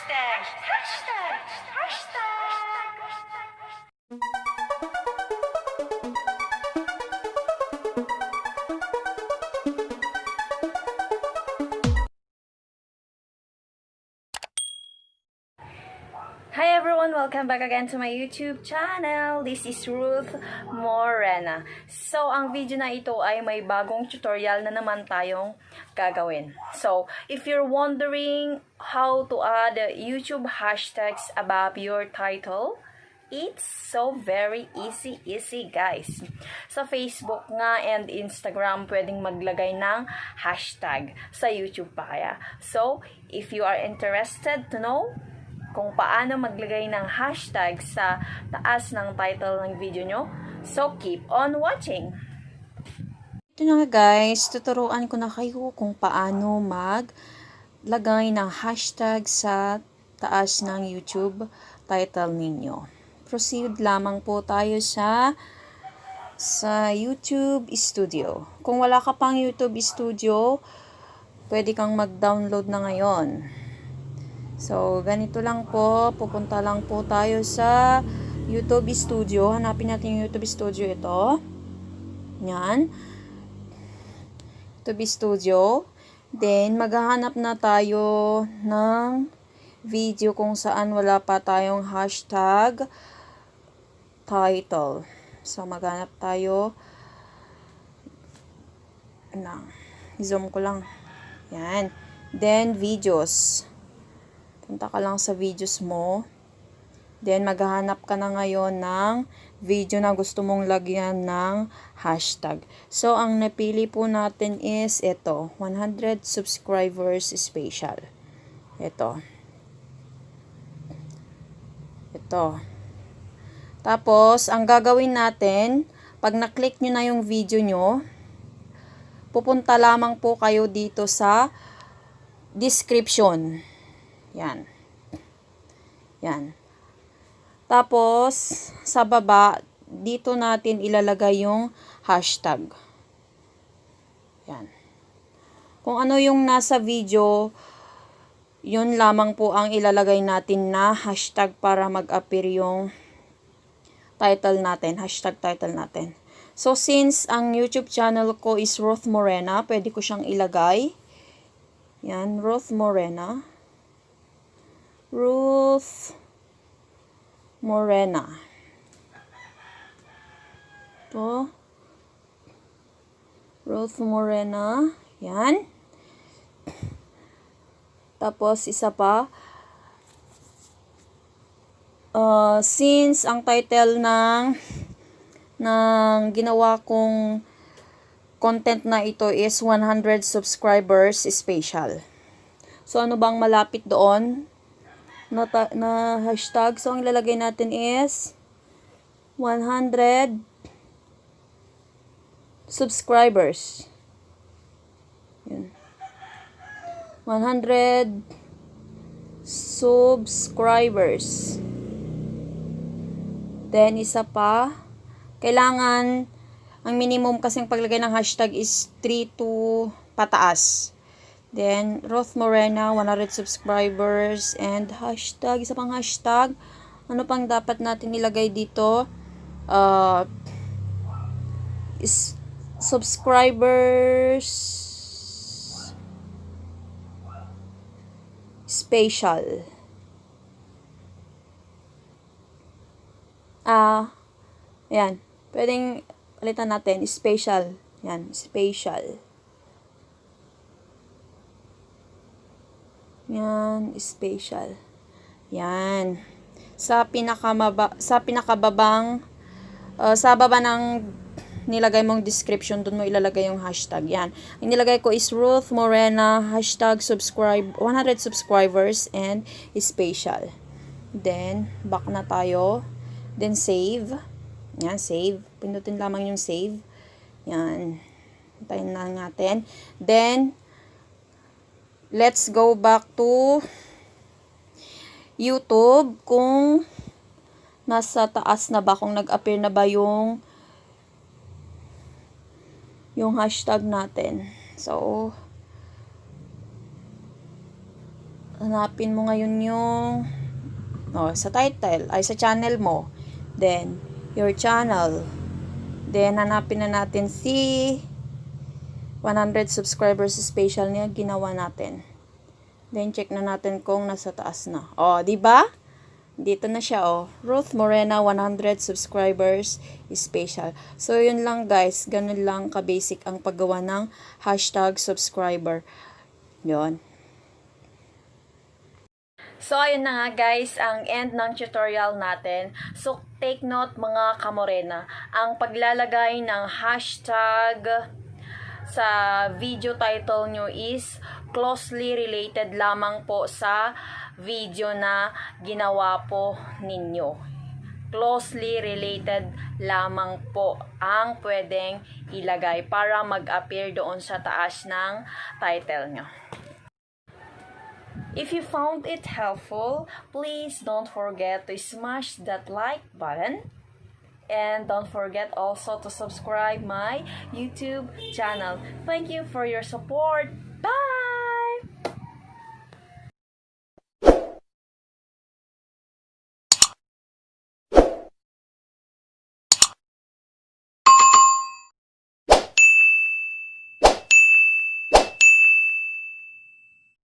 Hashtag, hashtag, hashtag. Hi everyone! Welcome back again to my YouTube channel. This is Ruth Morena. So, ang video na ito ay may bagong tutorial na naman tayong gagawin. So, if you're wondering how to add YouTube hashtags above your title, it's so very easy guys. Sa Facebook nga and Instagram, pwedeng maglagay ng hashtag. Sa YouTube pa kaya. So, if you are interested to know kung paano maglagay ng hashtag sa taas ng title ng video nyo, so keep on watching! Ito na nga guys, tuturuan ko na kayo kung paano maglagay ng hashtag sa taas ng YouTube title ninyo. Proceed lamang po tayo sa YouTube Studio. Kung wala ka pang YouTube Studio, pwede kang mag-download na ngayon. So, ganito lang po. Pupunta lang po tayo sa YouTube Studio. Hanapin natin yung YouTube Studio ito. Yan. YouTube Studio. Then, maghahanap na tayo ng video kung saan wala pa tayong hashtag title. So, maghanap tayo zoom ko lang. Yan. Then, videos. Punta ka lang sa videos mo. Then, maghahanap ka na ngayon ng video na gusto mong lagyan ng hashtag. So, ang napili po natin is ito. 100 subscribers special. Ito. Tapos, ang gagawin natin, pag na-click nyo na yung video nyo, pupunta lamang po kayo dito sa description. Yan. Tapos, sa baba, dito natin ilalagay yung hashtag. Yan. Kung ano yung nasa video, yun lamang po ang ilalagay natin na hashtag para mag-appear yung title natin, hashtag title natin. So, since ang YouTube channel ko is Ruth Morena, pwede ko siyang ilagay. Yan, Ruth Morena. Ruth Morena. Ito. Ruth Morena. Yan. Tapos, isa pa. Since ang title ng ginawa kong content na ito is 100 subscribers special. So, ano bang malapit doon na hashtag? So, ang ilalagay natin is 100 subscribers. Yun. 100 subscribers. Then, isa pa. Kailangan, ang minimum kasing paglagay ng hashtag is 3 to pataas. Then, Ruth Morena, 100 subscribers, and hashtag, isa pang hashtag. Ano pang dapat natin ilagay dito? Is subscribers special. Yan. Pwedeng palitan natin, special. Yan, special. Yan, special. Yan. Sa pinakababang, sa baba ng nilagay mong description, doon mo ilalagay yung hashtag. Yan. Ang nilagay ko is Ruth Morena, hashtag 100 subscribers, and special. Then, back na tayo. Then, save. Yan, save. Pindutin lamang yung save. Yan. Hintayin na natin. Then, let's go back to YouTube kung nasa taas na ba, kung nag-appear na ba yung hashtag natin. So, hanapin mo ngayon yung sa title, ay sa channel mo. Then, your channel. Then, hanapin na natin si 100 subscribers special niya, ginawa natin. Then, check na natin kung nasa taas na. Di ba? Dito na siya, Ruth Morena, 100 subscribers special. So, yun lang guys. Ganun lang ka-basic ang paggawa ng hashtag subscriber. Yun. So, ayun na nga guys, ang end ng tutorial natin. So, take note mga kamorena, ang paglalagay ng hashtag sa video title nyo is closely related lamang po sa video na ginawa po ninyo. Closely related lamang po ang pwedeng ilagay para mag-appear doon sa taas ng title nyo. If you found it helpful, please don't forget to smash that like button. And don't forget also to subscribe my YouTube channel. Thank you for your support.